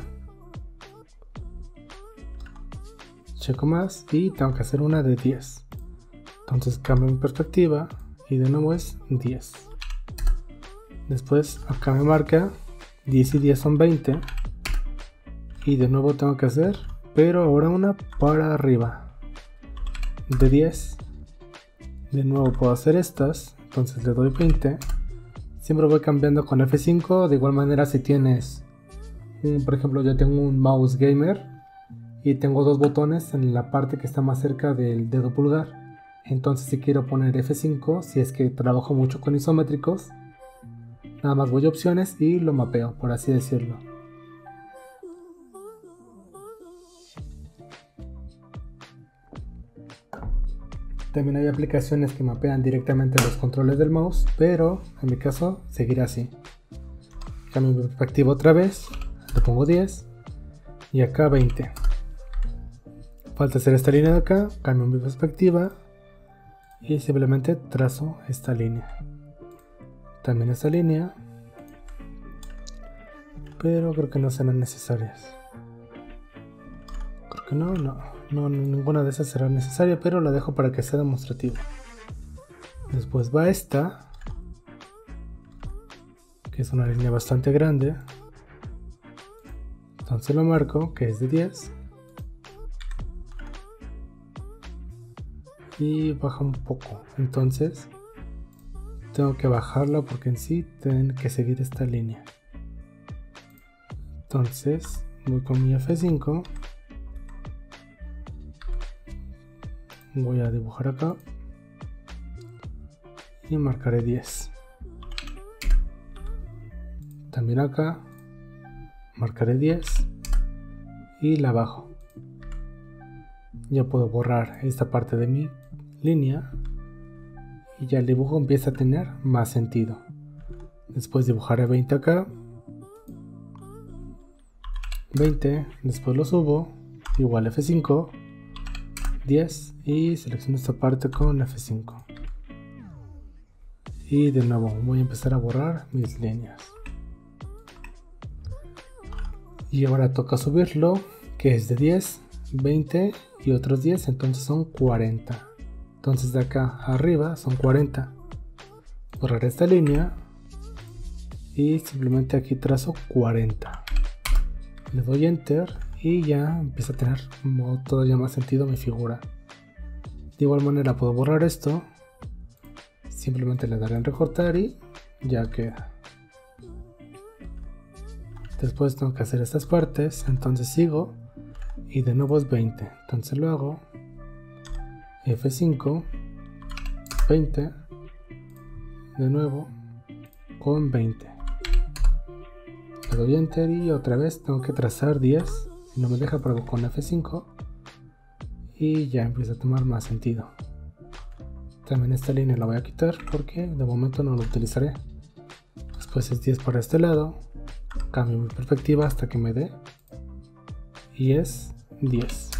Checo más y tengo que hacer una de 10. Entonces cambio mi perspectiva y de nuevo es 10. Después acá me marca 10 y 10 son 20. Y de nuevo tengo que hacer, pero ahora una para arriba, de 10. De nuevo puedo hacer estas, entonces le doy 20. Siempre voy cambiando con F5, de igual manera si tienes, por ejemplo yo tengo un mouse gamer y tengo dos botones en la parte que está más cerca del dedo pulgar. Entonces si quiero poner F5, si es que trabajo mucho con isométricos, nada más voy a opciones y lo mapeo, por así decirlo. También hay aplicaciones que mapean directamente los controles del mouse, pero en mi caso seguirá así. Cambio mi perspectiva otra vez, le pongo 10 y acá 20. Falta hacer esta línea de acá, cambio mi perspectiva y simplemente trazo esta línea. También esta línea, pero creo que no serán necesarias. Creo que no, ninguna de esas será necesaria, pero la dejo para que sea demostrativo. Después va esta, que es una línea bastante grande. Entonces lo marco, que es de 10. Y baja un poco. Entonces tengo que bajarla porque en sí tienen que seguir esta línea. Entonces voy con mi F5. Voy a dibujar acá y marcaré 10. También acá marcaré 10 y la bajo. Ya puedo borrar esta parte de mi línea y ya el dibujo empieza a tener más sentido. Después dibujaré 20 acá, 20, después lo subo, igual F5, 10 y selecciono esta parte con F5 y de nuevo voy a empezar a borrar mis líneas. Y ahora toca subirlo, que es de 10, 20 y otros 10, entonces son 40. Entonces de acá arriba son 40. Borrar esta línea y simplemente aquí trazo 40. le doy enter y ya empieza a tener todavía más sentido mi figura. De igual manera puedo borrar esto, simplemente le daré en recortar y ya queda. Después tengo que hacer estas partes, entonces sigo y de nuevo es 20, entonces lo hago F5, 20, de nuevo con 20, le doy enter y otra vez tengo que trazar 10, si no me deja pruebo con F5 y ya empieza a tomar más sentido. También esta línea la voy a quitar porque de momento no lo utilizaré. Después es 10 para este lado, cambio mi perspectiva hasta que me dé y es 10.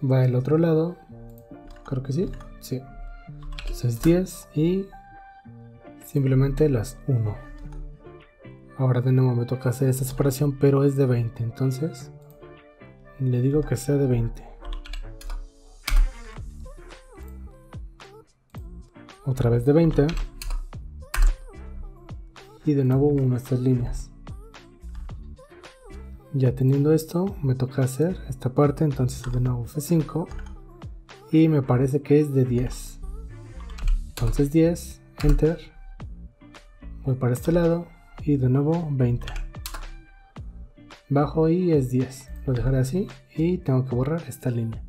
Va el otro lado, creo que sí, sí. Entonces 10 y simplemente las 1. Ahora de nuevo me toca hacer esta separación, pero es de 20, entonces le digo que sea de 20. Otra vez de 20 y de nuevo uno de estas líneas. Ya teniendo esto me toca hacer esta parte, entonces de nuevo F5 y me parece que es de 10, entonces 10, enter, voy para este lado y de nuevo 20, bajo y es 10, lo dejaré así y tengo que borrar esta línea.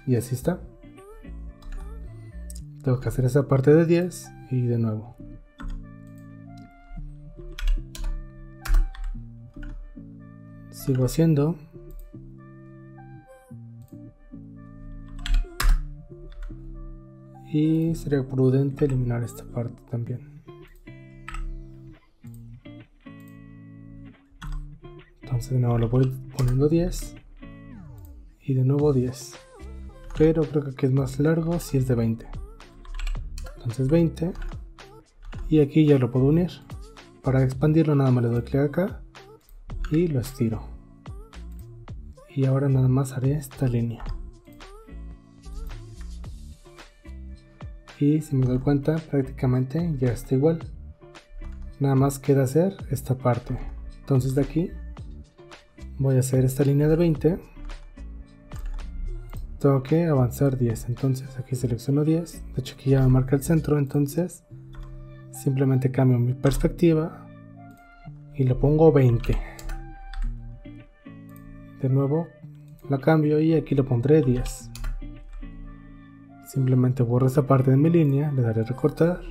Y así está. Tengo que hacer esa parte de 10 y de nuevo. Sigo haciendo. Y sería prudente eliminar esta parte también. Entonces de nuevo lo voy poniendo 10 y de nuevo 10. Pero creo que aquí es más largo si es de 20. Entonces 20 y aquí ya lo puedo unir. Para expandirlo nada más le doy clic acá y lo estiro. Y ahora nada más haré esta línea. Y si me doy cuenta prácticamente ya está igual. Nada más queda hacer esta parte. Entonces de aquí voy a hacer esta línea de 20. Tengo que avanzar 10, entonces aquí selecciono 10, de hecho aquí ya me marca el centro, entonces simplemente cambio mi perspectiva y le pongo 20. De nuevo la cambio y aquí le pondré 10. Simplemente borro esta parte de mi línea, le daré recortar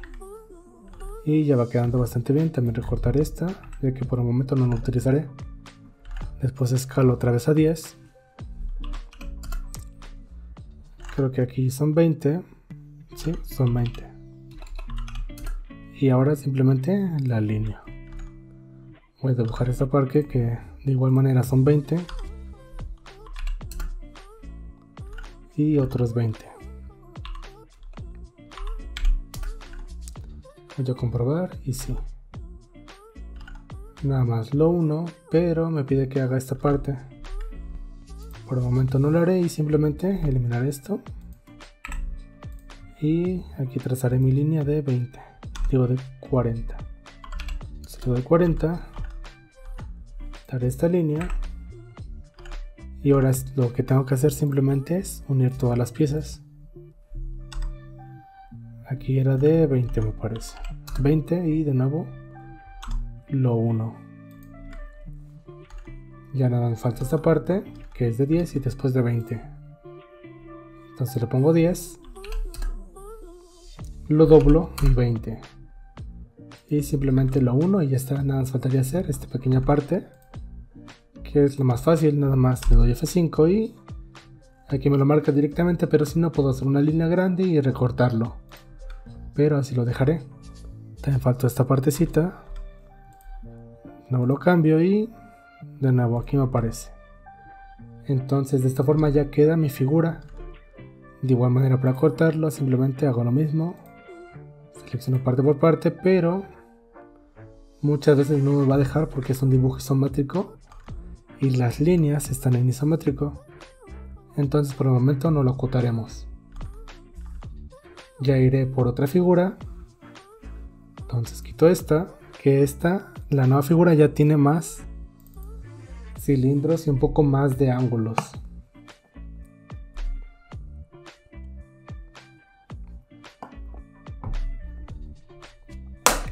y ya va quedando bastante bien. También recortaré esta, ya que por el momento no lo utilizaré. Después escalo otra vez a 10. Creo que aquí son 20, sí, son 20. Y ahora simplemente la línea. Voy a dibujar esta parte que de igual manera son 20. Y otros 20. Voy a comprobar y sí. Nada más lo uno, pero me pide que haga esta parte. Por el momento no lo haré y simplemente eliminaré esto. Y aquí trazaré mi línea de 20. Digo de 40. Entonces le doy 40. Daré esta línea. Y ahora lo que tengo que hacer simplemente es unir todas las piezas. Aquí era de 20 me parece. 20 y de nuevo lo uno. Ya nada me falta esta parte, que es de 10 y después de 20. Entonces le pongo 10, lo doblo y 20. Y simplemente lo uno y ya está. Nada más faltaría hacer esta pequeña parte, que es lo más fácil. Nada más le doy F5 y aquí me lo marca directamente, pero si no puedo hacer una línea grande y recortarlo. Pero así lo dejaré. También falta esta partecita. No lo cambio y de nuevo aquí me aparece. Entonces de esta forma ya queda mi figura. De igual manera para cortarlo simplemente hago lo mismo. Selecciono parte por parte, pero muchas veces no me va a dejar porque es un dibujo isométrico y las líneas están en isométrico. Entonces por el momento no lo ocultaremos. Ya iré por otra figura. Entonces quito esta, que la nueva figura ya tiene más cilindros y un poco más de ángulos.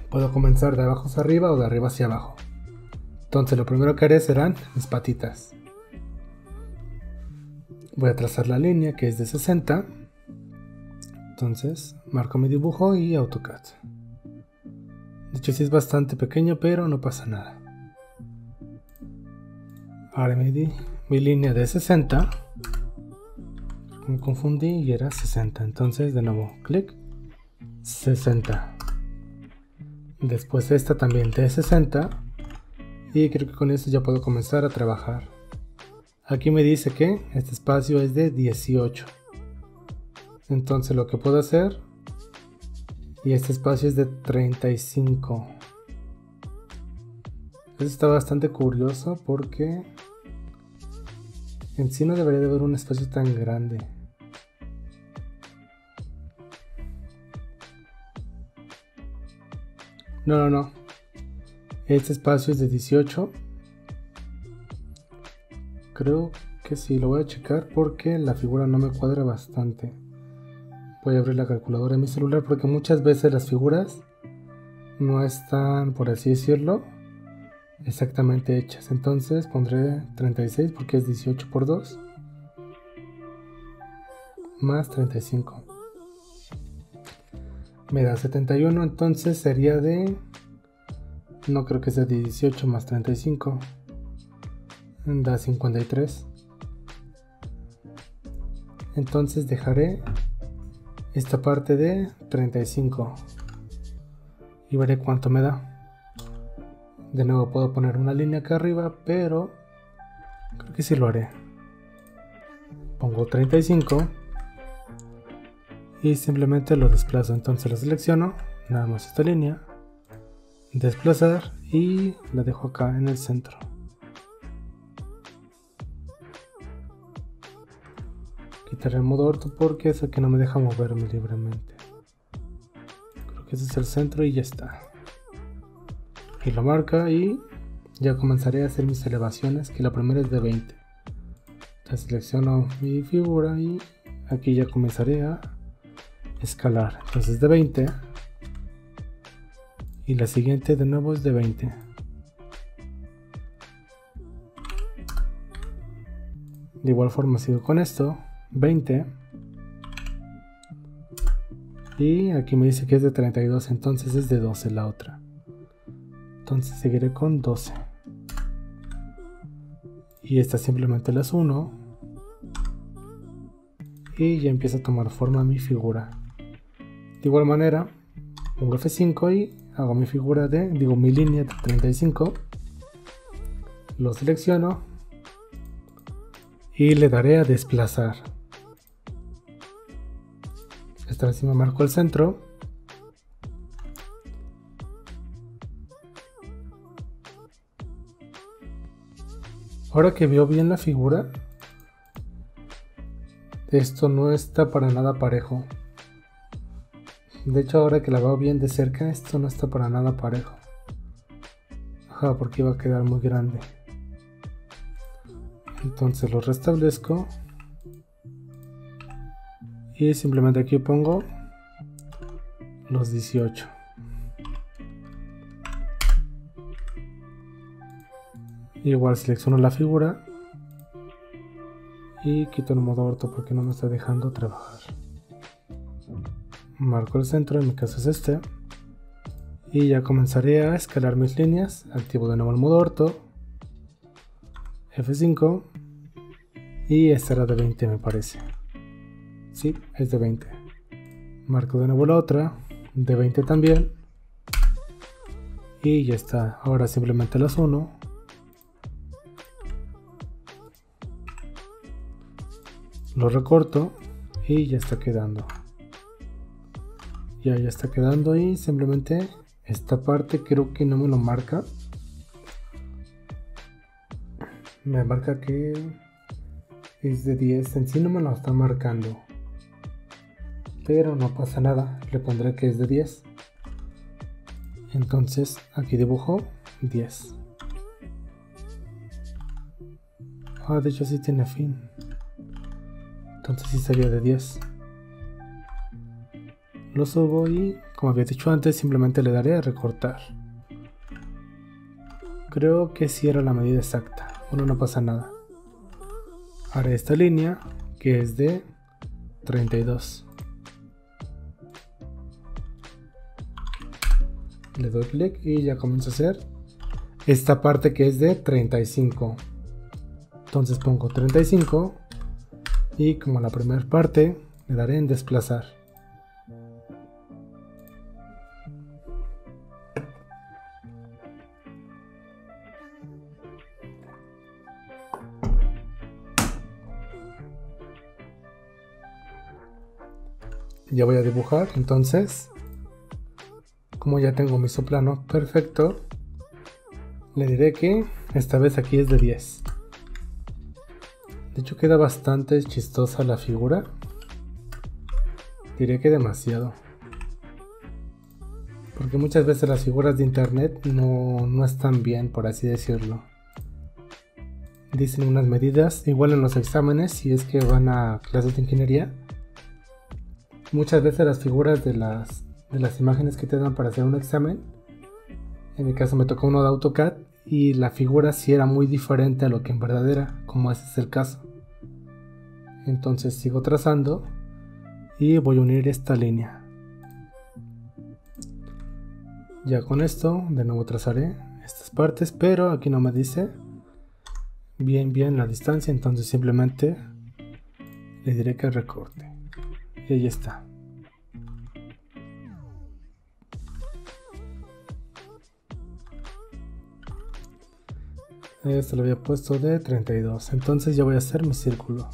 Puedo comenzar de abajo hacia arriba o de arriba hacia abajo. Entonces lo primero que haré serán mis patitas. Voy a trazar la línea que es de 60. Entonces marco mi dibujo y AutoCAD. De hecho sí es bastante pequeño, pero no pasa nada. Ahora mi línea de 60. Me confundí y era 60. Entonces de nuevo clic, 60. Después esta también de 60. Y creo que con esto ya puedo comenzar a trabajar. Aquí me dice que este espacio es de 18. Entonces lo que puedo hacer, y este espacio es de 35. Esto está bastante curioso porque en sí no debería de haber un espacio tan grande. No. Este espacio es de 18. Creo que sí, lo voy a checar porque la figura no me cuadra bastante. Voy a abrir la calculadora en mi celular porque muchas veces las figuras no están, por así decirlo, exactamente hechas. Entonces pondré 36 porque es 18 por 2 más 35. Me da 71, entonces sería de... No creo que sea de 18 más 35. Da 53. Entonces dejaré esta parte de 35 y veré cuánto me da. De nuevo puedo poner una línea acá arriba, pero creo que sí lo haré. Pongo 35 y simplemente lo desplazo. Entonces lo selecciono, nada más esta línea, desplazar y la dejo acá en el centro. Quitaré el modo orto porque es el que no me deja moverme libremente. Creo que ese es el centro y ya está. Y lo marca y ya comenzaré a hacer mis elevaciones, que la primera es de 20. Entonces selecciono mi figura y aquí ya comenzaré a escalar. Entonces de 20 y la siguiente de nuevo es de 20. De igual forma sigo con esto, 20. Y aquí me dice que es de 32, entonces es de 12 la otra. Entonces seguiré con 12. Y esta simplemente las uno. Y ya empieza a tomar forma mi figura. De igual manera, pongo F5 y hago mi figura mi línea de 35. Lo selecciono y le daré a desplazar. Esta vez me marco el centro. Ahora que veo bien la figura, esto no está para nada parejo. De hecho, ahora que la veo bien de cerca, esto no está para nada parejo. Ajá, porque iba a quedar muy grande. Entonces lo restablezco. Y simplemente aquí pongo los 18. Igual selecciono la figura y quito el modo orto porque no me está dejando trabajar. Marco el centro, en mi caso es este, y ya comenzaré a escalar mis líneas. Activo de nuevo el modo orto, F5, y esta era de 20 me parece. Sí, es de 20. Marco de nuevo la otra, de 20 también, y ya está. Ahora simplemente las uno. Lo recorto y ya está quedando. Ya está quedando y simplemente esta parte creo que no me lo marca. Me marca que es de 10. En sí no me lo está marcando. Pero no pasa nada. Le pondré que es de 10. Entonces aquí dibujo 10. De hecho sí tiene fin. Entonces sí sería de 10. Lo subo y, como había dicho antes, simplemente le daré a recortar. Creo que sí era la medida exacta. Bueno, no pasa nada. Haré esta línea que es de 32. Le doy clic y ya comienzo a hacer esta parte que es de 35. Entonces pongo 35 y como la primera parte le daré en desplazar. Ya voy a dibujar, entonces como ya tengo mi soplano perfecto, le diré que esta vez aquí es de 10. De hecho queda bastante chistosa la figura. Diré que demasiado. Porque muchas veces las figuras de internet no están bien, por así decirlo. Dicen unas medidas, igual en los exámenes, si es que van a clases de ingeniería. Muchas veces las figuras de las imágenes que te dan para hacer un examen, en mi caso me tocó uno de AutoCAD y la figura sí era muy diferente a lo que en verdad era, como ese es el caso. Entonces sigo trazando y voy a unir esta línea. Ya con esto de nuevo trazaré estas partes, pero aquí no me dice bien la distancia, entonces simplemente le diré que recorte. Y ahí está. Esto lo había puesto de 32. Entonces ya voy a hacer mi círculo.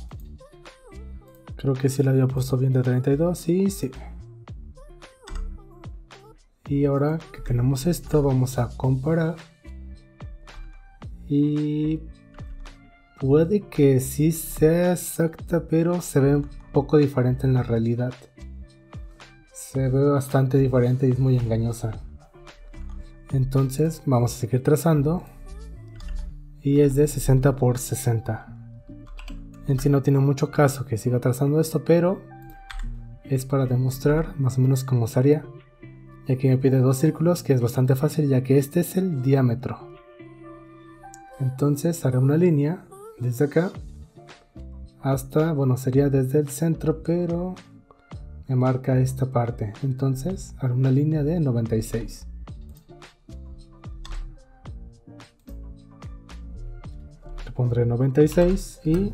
Creo que sí lo había puesto bien de 32 y sí. Y ahora que tenemos esto, vamos a comparar. Y puede que sí sea exacta, pero se ve un poco diferente en la realidad. Se ve bastante diferente y es muy engañosa. Entonces vamos a seguir trazando. Y es de 60 por 60. En sí no tiene mucho caso que siga trazando esto, pero es para demostrar más o menos cómo se haría. Y aquí me pide dos círculos, que es bastante fácil ya que este es el diámetro. Entonces haré una línea desde acá hasta, bueno, sería desde el centro, pero me marca esta parte. Entonces haré una línea de 96. Le pondré 96 y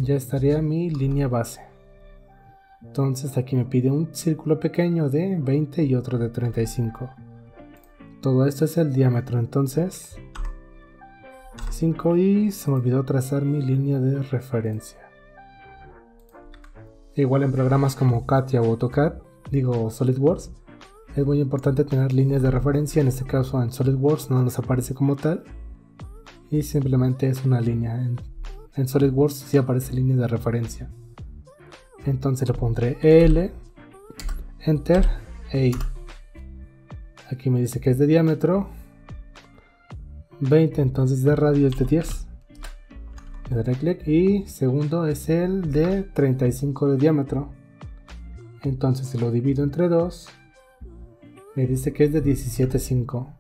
ya estaría mi línea base. Entonces aquí me pide un círculo pequeño de 20 y otro de 35. Todo esto es el diámetro, entonces 5, y se me olvidó trazar mi línea de referencia. Igual en programas como CATIA o AutoCAD, digo SolidWorks, es muy importante tener líneas de referencia. En este caso en SolidWorks no nos aparece como tal y simplemente es una línea. En SolidWorks sí aparece línea de referencia. Entonces le pondré L, Enter, E. Aquí me dice que es de diámetro 20, entonces de radio es de 10. Le daré clic y segundo es el de 35 de diámetro. Entonces si lo divido entre 2, me dice que es de 17,5.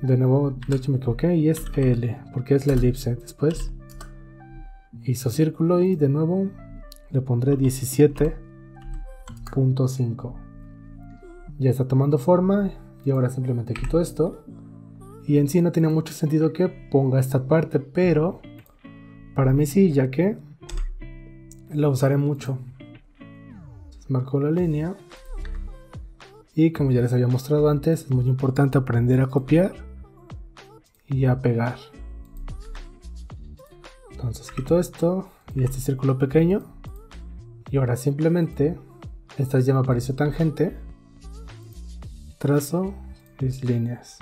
De nuevo, de hecho me equivoqué y es L, porque es la elipse. Después hizo círculo y de nuevo le pondré 17,5. Ya está tomando forma y ahora simplemente quito esto. Y en sí no tiene mucho sentido que ponga esta parte, pero para mí sí, ya que la usaré mucho. Marco la línea y como ya les había mostrado antes, es muy importante aprender a copiar y a pegar. Entonces quito esto y este círculo pequeño y ahora simplemente, esta ya me apareció tangente, trazo mis líneas.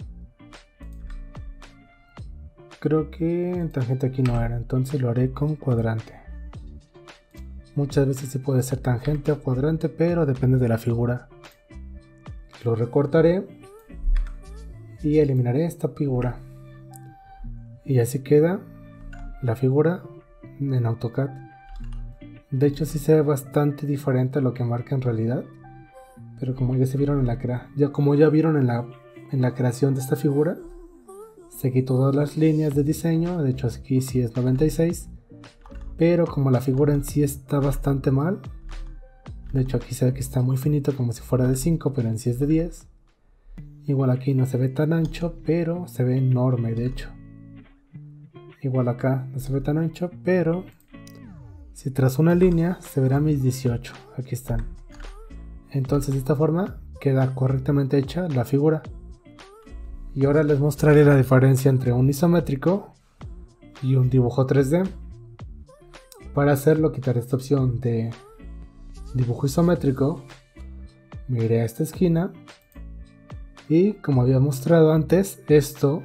Creo que en tangente aquí no era, entonces lo haré con cuadrante. Muchas veces sí puede ser tangente o cuadrante, pero depende de la figura. lo recortaré y eliminaré esta figura, y así queda la figura en AutoCAD. De hecho sí se ve bastante diferente a lo que marca en realidad, pero como ya se vieron en ya vieron en la creación de esta figura, seguí todas las líneas de diseño. De hecho aquí sí es 96, pero como la figura en sí está bastante mal, de hecho aquí se ve que está muy finito, como si fuera de 5, pero en sí es de 10. Igual aquí no se ve tan ancho, pero se ve enorme. De hecho igual acá no se ve tan ancho, pero si trazo una línea se verá mis 18. Aquí están. Entonces de esta forma queda correctamente hecha la figura. Y ahora les mostraré la diferencia entre un isométrico y un dibujo 3D. Para hacerlo quitaré esta opción de dibujo isométrico, me iré a esta esquina y, como había mostrado antes, esto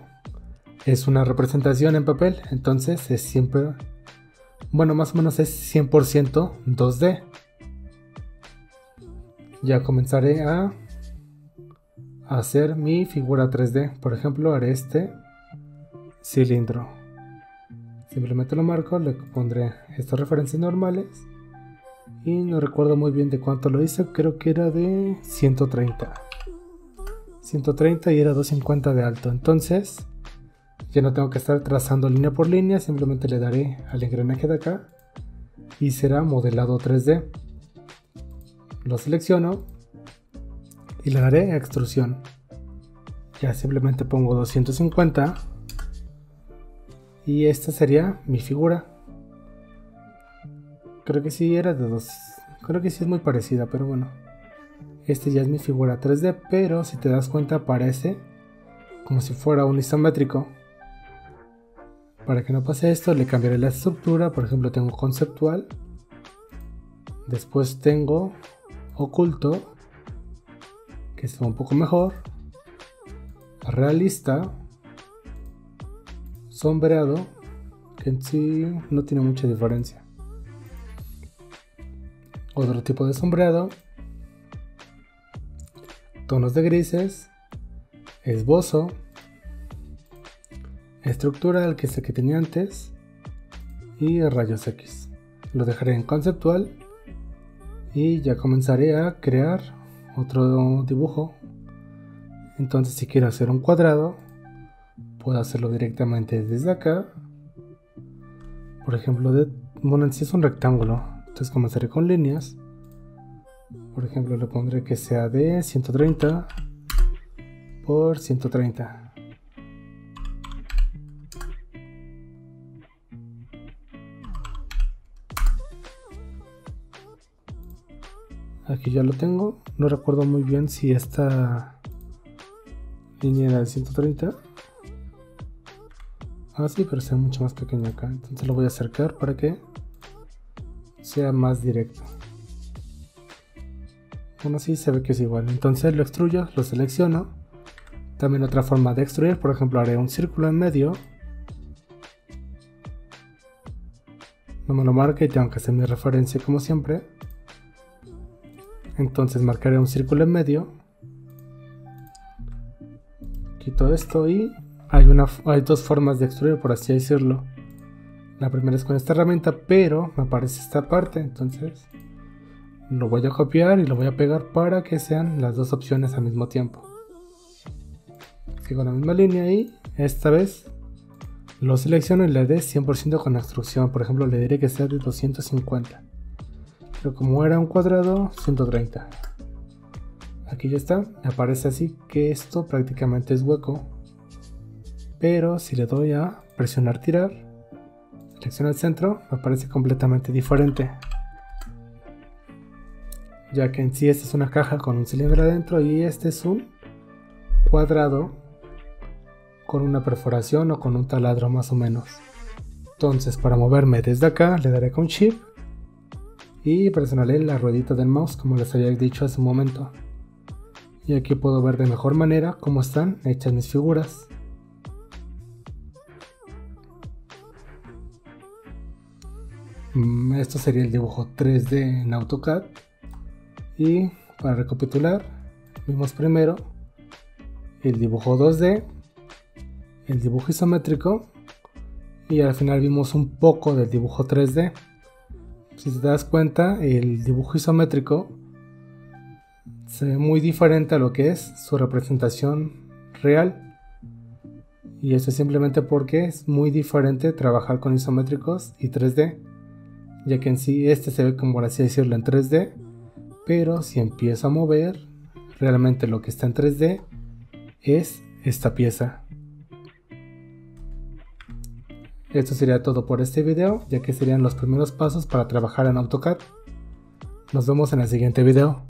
es una representación en papel, entonces es siempre, bueno, más o menos es 100% 2D. Ya comenzaré a hacer mi figura 3D. Por ejemplo, haré este cilindro. Simplemente lo marco, le pondré estas referencias normales y no recuerdo muy bien de cuánto lo hice, creo que era de 130 y era 250 de alto. Entonces ya no tengo que estar trazando línea por línea, simplemente le daré al engranaje de acá y será modelado 3D. Lo selecciono y le daré a extrusión. Ya simplemente pongo 250 y esta sería mi figura. Creo que sí era de 2, creo que sí es muy parecida, pero bueno, este ya es mi figura 3D, pero si te das cuenta parece como si fuera un isométrico. Para que no pase esto le cambiaré la estructura. Por ejemplo, tengo conceptual, después tengo oculto, que está un poco mejor, realista, sombreado, que en sí no tiene mucha diferencia, otro tipo de sombreado, tonos de grises, esbozo, estructura, el que es el que tenía antes, y rayos X. Lo dejaré en conceptual y ya comenzaré a crear otro dibujo. Entonces, si quiero hacer un cuadrado, puedo hacerlo directamente desde acá. Por ejemplo, bueno, en sí es un rectángulo, entonces comenzaré con líneas. Por ejemplo, le pondré que sea de 130 por 130. Aquí ya lo tengo. No recuerdo muy bien si esta línea era de 130. Ah, sí, pero sea mucho más pequeño acá. Entonces lo voy a acercar para que sea más directo. Bueno, sí, se ve que es igual. Entonces lo extruyo, lo selecciono. También otra forma de extruir, por ejemplo, haré un círculo en medio. No me lo marque y tengo que hacer mi referencia como siempre. Entonces marcaré un círculo en medio. Quito esto y hay dos formas de extruir, por así decirlo. La primera es con esta herramienta, pero me aparece esta parte, entonces lo voy a copiar y lo voy a pegar para que sean las dos opciones al mismo tiempo. Sigo la misma línea y esta vez lo selecciono y le dé 100% con extrusión. Por ejemplo, le diré que sea de 250. Pero como era un cuadrado, 130. Aquí ya está, me aparece así que esto prácticamente es hueco. Pero si le doy a presionar tirar, selecciono el centro, me aparece completamente diferente. Ya que en sí esta es una caja con un cilindro adentro y este es un cuadrado con una perforación o con un taladro más o menos. Entonces, para moverme desde acá le daré con Shift y presionaré la ruedita del mouse como les había dicho hace un momento. Y aquí puedo ver de mejor manera cómo están hechas mis figuras. Esto sería el dibujo 3D en AutoCAD. Y para recapitular, Vimos primero el dibujo 2D, el dibujo isométrico y al final vimos un poco del dibujo 3D. Si te das cuenta, el dibujo isométrico se ve muy diferente a lo que es su representación real, y eso es simplemente porque es muy diferente trabajar con isométricos y 3D, ya que en sí este se ve, como por así decirlo, en 3D, pero si empiezo a mover, realmente lo que está en 3D es esta pieza. Esto sería todo por este video, ya que serían los primeros pasos para trabajar en AutoCAD. Nos vemos en el siguiente video.